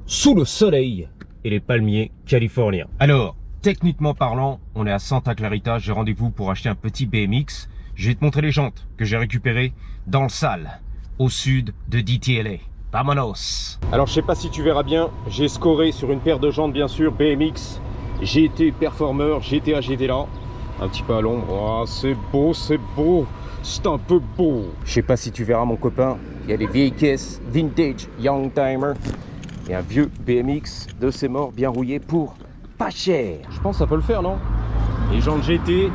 sous le soleil et les palmiers californiens. Alors, techniquement parlant, on est à Santa Clarita. J'ai rendez-vous pour acheter un petit BMX. Je vais te montrer les jantes que j'ai récupérées dans le sale, au sud de DTLA. Vamonos! Alors, je sais pas si tu verras bien, j'ai scoré sur une paire de jantes, bien sûr, BMX. GT Performer, GTA GT-là. Un petit peu à l'ombre. Oh, c'est beau, c'est beau. C'est un peu beau. Je sais pas si tu verras, mon copain. Il y a des vieilles caisses vintage Young Timer. Et un vieux BMX de ses morts bien rouillé pour pas cher. Je pense que ça peut le faire, non? Les jantes GT,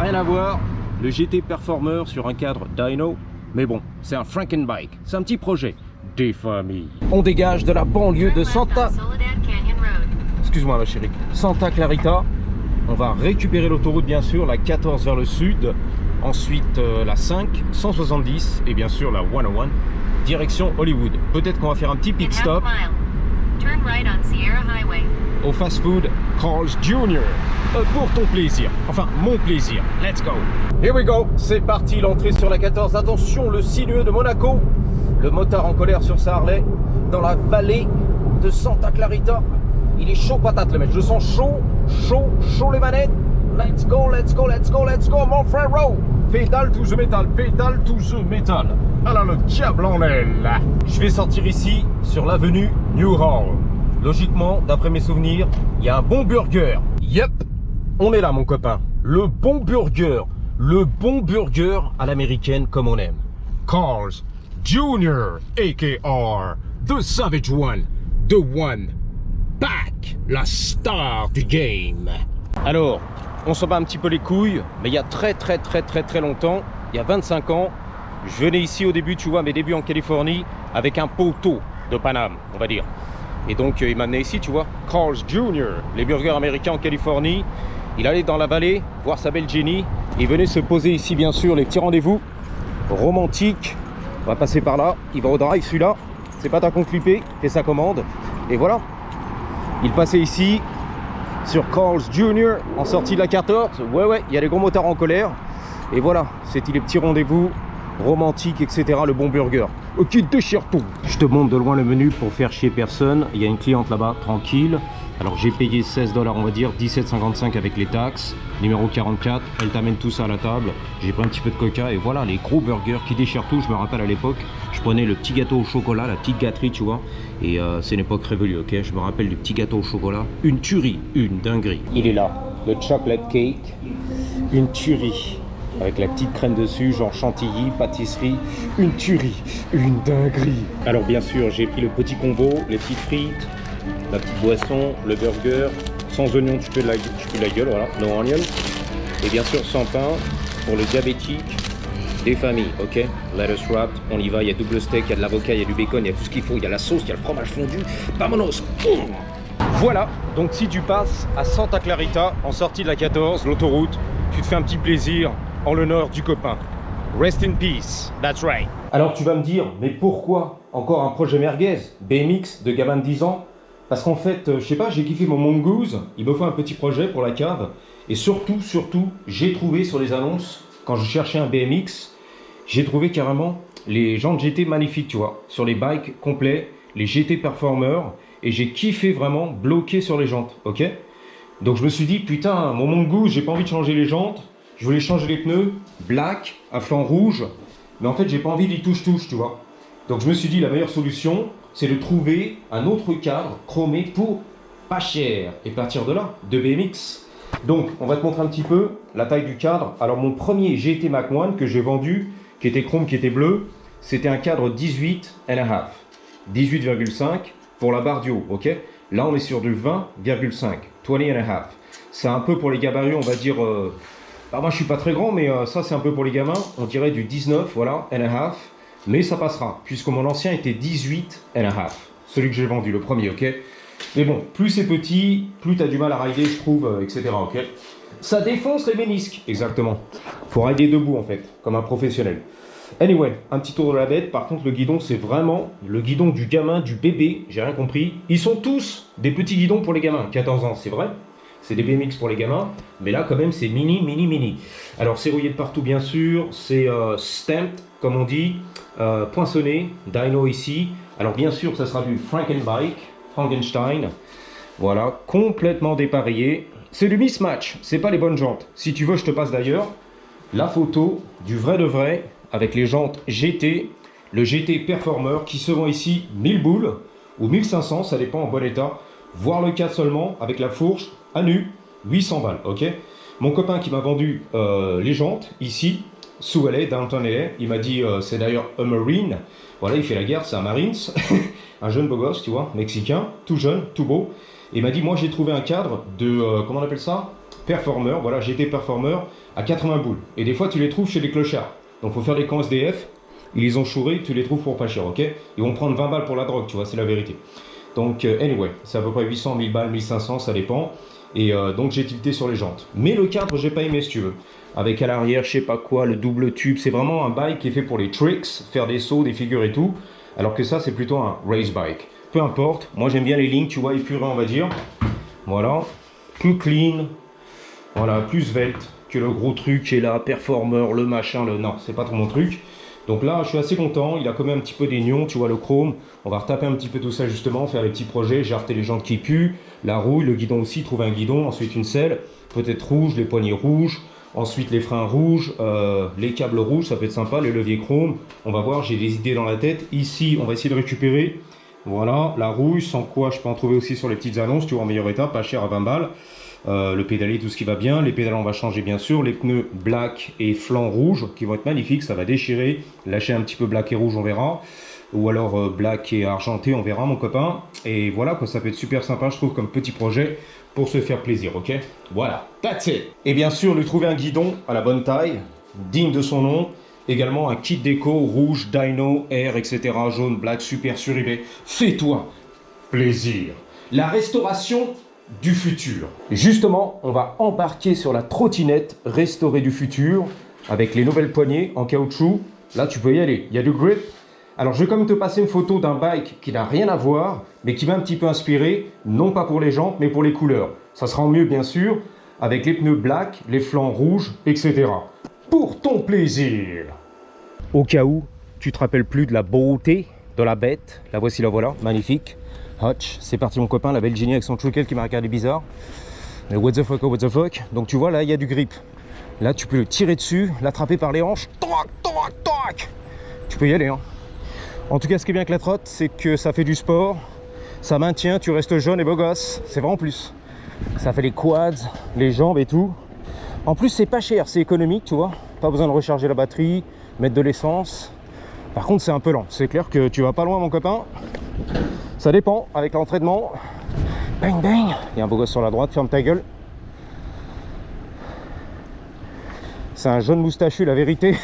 rien à voir. Le GT Performer sur un cadre dyno. Mais bon, c'est un Frankenbike. C'est un petit projet des familles. On dégage de la banlieue de Santa... Excuse-moi, ma chérie. Santa Clarita. On va récupérer l'autoroute, bien sûr, la 14 vers le sud. Ensuite, la 5, 170. Et bien sûr, la 101. Direction Hollywood. Peut-être qu'on va faire un petit pit stop au fast food Carl's Jr. Pour ton plaisir. Enfin, mon plaisir. Let's go. Here we go. C'est parti, l'entrée sur la 14. Attention, le sinueux de Monaco. Le motard en colère sur sa Harley. Dans la vallée de Santa Clarita. Il est chaud patate, le mec. Je sens chaud, chaud, chaud les manettes. Let's go, let's go, let's go, let's go, mon frérot. Pédale to the metal, pédale to the metal. Ah là, le diable en aile. Je vais sortir ici, sur l'avenue New Hall. Logiquement, d'après mes souvenirs, il y a un bon burger. Yep, on est là, mon copain. Le bon burger. Le bon burger à l'américaine comme on aime. Carl's Jr. AKR. The Savage One. The One. Back, la star du game. Alors, on s'en bat un petit peu les couilles, mais il y a très longtemps, il y a 25 ans, je venais ici au début, tu vois, mes débuts en Californie, avec un poteau de Paname, on va dire. Et donc, il m'amenait ici, tu vois, Carl's Jr., les burgers américains en Californie. Il allait dans la vallée, voir sa belle Jenny, et il venait se poser ici, bien sûr, les petits rendez-vous romantiques. On va passer par là, il va au drive, celui-là, c'est pas ta conclipé, fais sa commande, et voilà. Il passait ici, sur Carl's Jr. en sortie de la 14. Ouais, il y a les gros motards en colère. Et voilà, c'était les petits rendez-vous romantiques, etc. Le bon burger. Ok, déchire tout. Je te montre de loin le menu pour faire chier personne. Il y a une cliente là-bas, tranquille. Alors j'ai payé 16 $, on va dire, 17,55 avec les taxes. Numéro 44, elle t'amène tout ça à la table. J'ai pris un petit peu de coca et voilà, les gros burgers qui déchirent tout. Je me rappelle à l'époque, je prenais le petit gâteau au chocolat, la petite gâterie, tu vois. Et c'est une époque révolue, ok. Je me rappelle du petit gâteau au chocolat. Une tuerie, une dinguerie. Il est là, le chocolate cake. Une tuerie. Avec la petite crème dessus, genre chantilly, pâtisserie. Une tuerie, une dinguerie. Alors bien sûr, j'ai pris le petit combo, les petites frites, la petite boisson, le burger. Sans oignon, tu peux de la gueule, voilà, no onion. Et bien sûr, sans pain, pour le diabétique des familles, ok. Lettuce wrap, on y va, il y a double steak, il y a de l'avocat, il y a du bacon, il y a tout ce qu'il faut, il y a la sauce, il y a le fromage fondu. Vamonos. Voilà, donc si tu passes à Santa Clarita, en sortie de la 14, l'autoroute, tu te fais un petit plaisir en l'honneur du copain. Rest in peace, that's right. Alors tu vas me dire, mais pourquoi encore un projet merguez, BMX de gamin de 10 ans? Parce qu'en fait, je sais pas, j'ai kiffé mon mongoose, il me faut un petit projet pour la cave. Et surtout, j'ai trouvé sur les annonces, quand je cherchais un BMX, j'ai trouvé carrément les jantes GT magnifiques, tu vois, sur les bikes complets, les GT Performer, et j'ai kiffé vraiment bloqué sur les jantes, ok. Donc je me suis dit, putain, mon mongoose, j'ai pas envie de changer les jantes, je voulais changer les pneus, black, à flanc rouge, mais en fait, j'ai pas envie d'y touche-touche, tu vois. Donc je me suis dit, la meilleure solution, c'est de trouver un autre cadre chromé pour pas cher, et partir de là, de BMX. Donc, on va te montrer un petit peu la taille du cadre. Alors, mon premier GT Mach 1 que j'ai vendu, qui était chrome, qui était bleu, c'était un cadre 18,5. 18,5 pour la barre du haut, ok. Là, on est sur du 20,5. 20,5. C'est un peu pour les gabarits, on va dire... bah, moi, je suis pas très grand, mais ça, c'est un peu pour les gamins. On dirait du 19, voilà, and a half. Mais ça passera, puisque mon ancien était 18,5. Celui que j'ai vendu, le premier, ok. Mais bon, plus c'est petit, plus tu as du mal à rider, je trouve, etc. Ok. Ça défonce les ménisques, exactement. Faut rider debout, en fait, comme un professionnel. Anyway, un petit tour de la bête. Par contre, le guidon, c'est vraiment le guidon du gamin, du bébé. J'ai rien compris. Ils sont tous des petits guidons pour les gamins. 14 ans, c'est vrai. C'est des BMX pour les gamins. Mais là, quand même, c'est mini. Alors, c'est rouillé de partout, bien sûr. C'est stamped, comme on dit. Poinçonné. Dyno ici. Alors, bien sûr, ça sera du Frankenbike. Frankenstein. Voilà, complètement dépareillé. C'est du mismatch, c'est pas les bonnes jantes. Si tu veux, je te passe d'ailleurs la photo du vrai de vrai avec les jantes GT, le GT Performer qui se vend ici 1000 boules ou 1500, ça dépend en bon état. Voire le 4 seulement avec la fourche à nu, 800 balles, ok. Mon copain qui m'a vendu les jantes ici, sous LA, downtown LA, il m'a dit, c'est d'ailleurs un Marine, voilà, il fait la guerre, c'est un Marines, un jeune beau gosse, tu vois, mexicain, tout jeune, tout beau. Il m'a dit, moi j'ai trouvé un cadre de, comment on appelle ça, Performer, voilà, GT Performer, à 80 boules. Et des fois tu les trouves chez les clochards. Donc faut faire des camps SDF, ils les ont chourés, tu les trouves pour pas cher, ok. Ils vont prendre 20 balles pour la drogue, tu vois, c'est la vérité. Donc anyway, c'est à peu près 800, 1000 balles, 1500, ça dépend. Et donc j'ai tilté sur les jantes. Mais le cadre, j'ai pas aimé si tu veux. Avec à l'arrière, je sais pas quoi, le double tube. C'est vraiment un bike qui est fait pour les tricks, faire des sauts, des figures et tout. Alors que ça, c'est plutôt un race bike. Peu importe, moi j'aime bien les lignes, tu vois, épurées on va dire. Voilà, plus clean, voilà, plus svelte que le gros truc qui est là, Performer, le machin, le... Non, c'est pas trop mon truc. Donc là, je suis assez content, il a quand même un petit peu des nions, tu vois, le chrome. On va retaper un petit peu tout ça justement, faire les petits projets. J'ai rejeté les jantes qui puent, la rouille, le guidon aussi, trouver un guidon, ensuite une selle, peut-être rouge, les poignées rouges, ensuite les freins rouges, les câbles rouges, ça peut être sympa, les leviers chrome. On va voir, j'ai des idées dans la tête. Ici, on va essayer de récupérer, voilà, la rouille, sans quoi je peux en trouver aussi sur les petites annonces, tu vois, en meilleur état, pas cher à 20 balles. Le pédalier, tout ce qui va bien. Les pédales, on va changer bien sûr. Les pneus black et flanc rouge qui vont être magnifiques. Ça va déchirer. Lâcher un petit peu black et rouge, on verra. Ou alors black et argenté, on verra, mon copain. Et voilà, quoi, ça peut être super sympa, je trouve, comme petit projet pour se faire plaisir, ok. Voilà, that's it. Et bien sûr, lui trouver un guidon à la bonne taille, digne de son nom. Également un kit déco rouge, dyno, air, etc. Jaune, black, super sur eBay. Fais-toi plaisir. La restauration du futur. Justement, on va embarquer sur la trottinette restaurée du futur avec les nouvelles poignées en caoutchouc. Là, tu peux y aller. Il y a du grip. Alors, je vais quand même te passer une photo d'un bike qui n'a rien à voir, mais qui m'a un petit peu inspiré, non pas pour les jantes, mais pour les couleurs. Ça sera en mieux, bien sûr, avec les pneus black, les flancs rouges, etc. Pour ton plaisir. Au cas où tu te rappelles plus de la beauté de la bête, la voici, la voilà, magnifique. Hutch, c'est parti mon copain, la Belgienne avec son truquel qui m'a regardé bizarre. Mais what the fuck, oh, what the fuck. Donc tu vois là, il y a du grip. Là tu peux le tirer dessus, l'attraper par les hanches. Toc, toc, toc. Tu peux y aller, hein. En tout cas, ce qui est bien avec la trotte, c'est que ça fait du sport. Ça maintient, tu restes jeune et beau gosse. C'est vraiment plus. Ça fait les quads, les jambes et tout. En plus, c'est pas cher, c'est économique, tu vois. Pas besoin de recharger la batterie, mettre de l'essence. Par contre, c'est un peu lent. C'est clair que tu vas pas loin, mon copain. Ça dépend, avec l'entraînement. Bang, bang. Il y a un beau gosse sur la droite, ferme ta gueule. C'est un jeune moustachu, la vérité.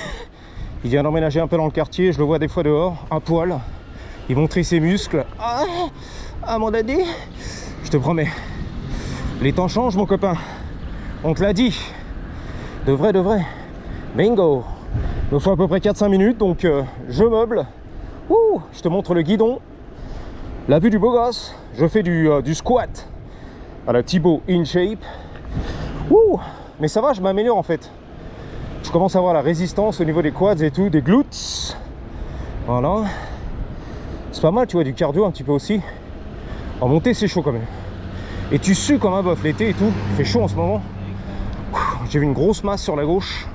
Il vient d'emménager un peu dans le quartier, je le vois des fois dehors, un poil. Il montrait ses muscles. Ah, mon daddy. Je te promets. Les temps changent, mon copain. On te l'a dit. De vrai, de vrai. Bingo. Il me faut à peu près 4-5 minutes, donc je meuble. Ouh, je te montre le guidon. La vue du beau gosse. Je fais du squat à la Thibaut in shape. Ouh, mais ça va, je m'améliore en fait. Je commence à avoir la résistance au niveau des quads et tout, des glutes. Voilà. C'est pas mal, tu vois, du cardio un petit peu aussi. En montée, c'est chaud quand même. Et tu sues comme un bœuf l'été et tout. Il fait chaud en ce moment. J'ai vu une grosse masse sur la gauche.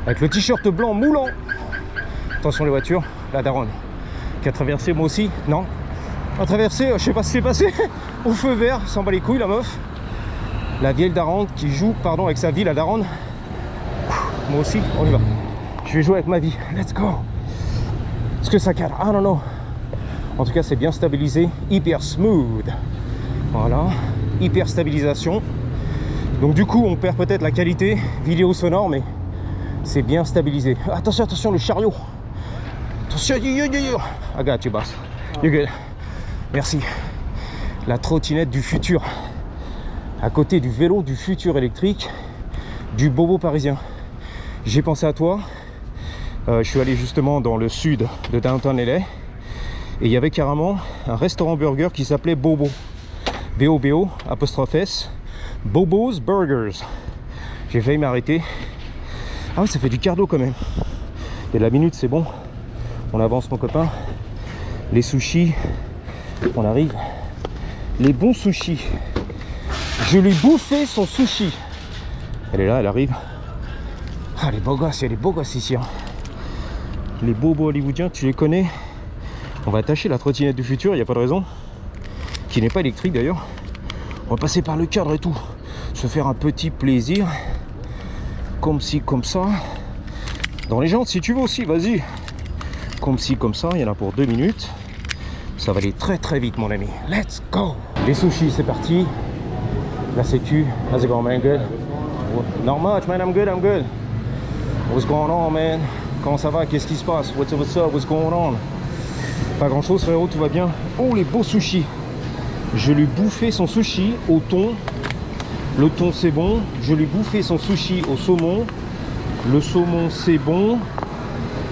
Avec le t-shirt blanc moulant. Attention les voitures. La daronne qui a traversé, moi aussi. Non. A traversé, je sais pas ce qui s'est passé. Au feu vert, s'en bat les couilles la meuf. La vieille daronne qui joue, pardon, avec sa vie, la daronne. Moi aussi, on y va. Je vais jouer avec ma vie. Let's go. Est-ce que ça cadre? Ah non, non. En tout cas, c'est bien stabilisé. Hyper smooth. Voilà. Hyper stabilisation. Donc du coup, on perd peut-être la qualité vidéo sonore, mais c'est bien stabilisé. Attention, attention, le chariot. Attention, I got you, boss. You're good. Merci. La trottinette du futur. À côté du vélo du futur électrique, du bobo parisien. J'ai pensé à toi. Je suis allé justement dans le sud de Downtown LA. Et il y avait carrément un restaurant burger qui s'appelait Bobo. B-O-B-O, apostrophe S. Bobo's Burgers. J'ai failli m'arrêter. Ah oui, ça fait du cardio quand même. Et la minute, c'est bon. On avance, mon copain. Les sushis. On arrive. les bons sushis. Je lui bouffais son sushi. Elle est là, elle arrive. Ah, les beaux gosses, il y a des beaux gosses ici. Hein. Les bobos hollywoodiens, tu les connais. On va attacher la trottinette du futur, il n'y a pas de raison. Qui n'est pas électrique d'ailleurs. On va passer par le cadre et tout. Se faire un petit plaisir. Comme ci, comme ça. Dans les jantes si tu veux aussi, vas-y. Comme ci, comme ça, il y en a pour 2 minutes. Ça va aller très très vite mon ami. Let's go. Les sushis, c'est parti. La sécu. How's it going, man? Good? Not much, man. I'm good, I'm good. What's going on, man? Comment ça va? Qu'est-ce qui se passe? What's up? What's going on? Pas grand chose, frérot, tout va bien. Oh, les beaux sushis. Je lui bouffais son sushi au thon. Le thon, c'est bon. Je lui bouffais son sushi au saumon. Le saumon, c'est bon.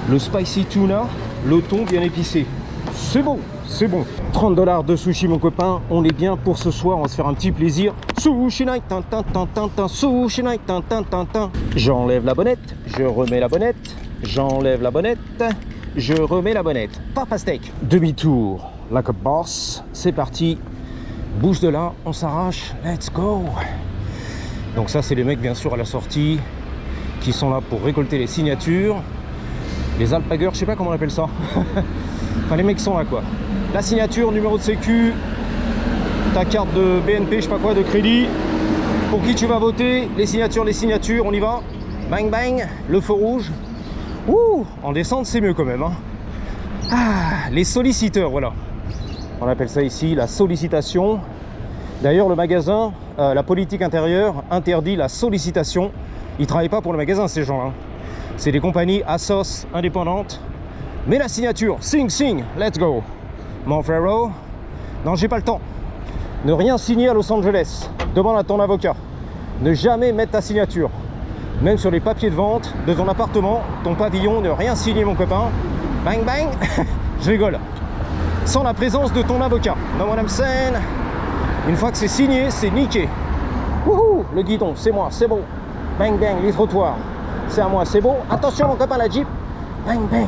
Le spicy tuna. Le thon bien épicé. C'est bon, c'est bon. 30 $ de sushi, mon copain. On est bien pour ce soir. On va se faire un petit plaisir. Sushi night, tin, tin, tin, tin, tin. Sushi night, tin, tin, tin, tin. J'enlève la bonnette. Je remets la bonnette. J'enlève la bonnette. Je remets la bonnette. Papa steak. Demi-tour. Like a boss. C'est parti. Bouge de là. On s'arrache. Let's go. Donc ça, c'est les mecs, bien sûr, à la sortie, qui sont là pour récolter les signatures. Les alpagueurs, je sais pas comment on appelle ça. Enfin, les mecs sont là, quoi. La signature, numéro de sécu, ta carte de BNP, je sais pas quoi, de crédit. Pour qui tu vas voter. Les signatures, on y va. Bang, bang. Le feu rouge. Ouh, en descente, c'est mieux quand même. Hein. Ah, les solliciteurs, voilà. On appelle ça ici la sollicitation. D'ailleurs, le magasin, la politique intérieure interdit la sollicitation. Ils ne travaillent pas pour le magasin, ces gens-là. C'est des compagnies Asos indépendantes. Mais la signature, sing, let's go. Mon frérot, non, j'ai pas le temps. Ne rien signer à Los Angeles. Demande à ton avocat. Ne jamais mettre ta signature. Même sur les papiers de vente de ton appartement, ton pavillon, ne rien signer, mon copain. Bang, bang. Je rigole. Sans la présence de ton avocat. Know what I'm saying? Une fois que c'est signé, c'est niqué. Wouhou, le guidon, c'est moi, c'est bon. Bang, bang, les trottoirs. C'est à moi, c'est bon. Attention, mon copain, la Jeep. Bang, bang.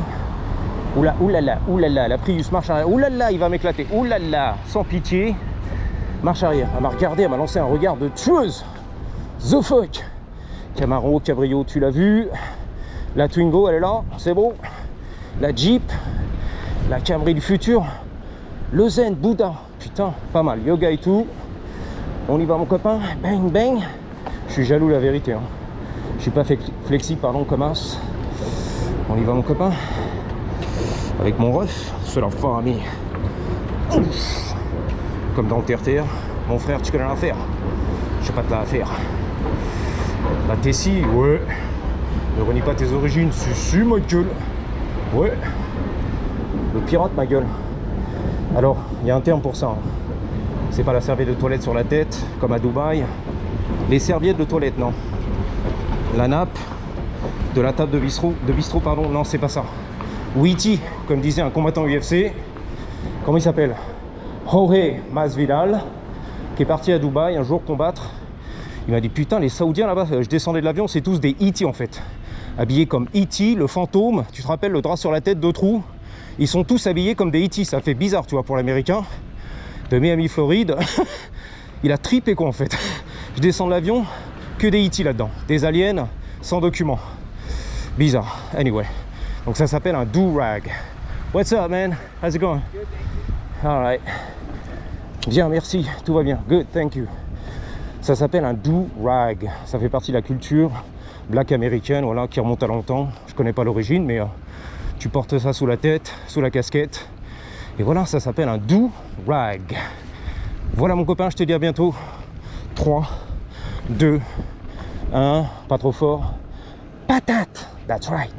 Oula, oulala, oulala, la Prius marche arrière. Oulala, il va m'éclater. Oulala, sans pitié. Marche arrière. Elle m'a regardé, elle m'a lancé un regard de tueuse. The fuck. Camaro, Cabrio, tu l'as vu. La Twingo, elle est là, c'est bon. La Jeep. La Camry du futur. Le Zen, Bouddha. Putain, pas mal. Yoga et tout. On y va, mon copain. Bang, bang. Je suis jaloux, la vérité. Hein. Je suis pas flexible, pardon, comme as. On y va, mon copain. Avec mon ref. C'est la famille. Comme dans le TRTR. Mon frère, tu connais l'affaire. Je sais pas de l'affaire. La Tessie, ouais. Ne renie pas tes origines. Si, ma gueule. Ouais. Le pirate, ma gueule. Alors, il y a un terme pour ça. Hein. C'est pas la serviette de toilette sur la tête, comme à Dubaï. Les serviettes de toilette, non. La nappe de la table de bistrot, pardon, non, c'est pas ça. Witty, comme disait un combattant UFC. Comment il s'appelle? Jorge Masvidal, qui est parti à Dubaï un jour combattre. Il m'a dit, putain, les Saoudiens là-bas, je descendais de l'avion, c'est tous des E.T. en fait. Habillés comme E.T., le fantôme. Tu te rappelles, le drap sur la tête, 2 trous. Ils sont tous habillés comme des E.T. Ça fait bizarre, tu vois, pour l'américain. De Miami, Floride. Il a tripé quoi en fait. Je descends de l'avion, que des E.T. là-dedans. Des aliens sans documents. Bizarre. Anyway. Donc ça s'appelle un do-rag. What's up, man? How's it going? All right. Bien, merci. Tout va bien. Good, thank you. Ça s'appelle un do-rag. Ça fait partie de la culture black américaine, voilà, qui remonte à longtemps. Je connais pas l'origine, mais tu portes ça sous la tête, sous la casquette. Et voilà, ça s'appelle un do-rag. Voilà, mon copain, je te dis à bientôt. 3, 2, 1, pas trop fort. Patate, that's right.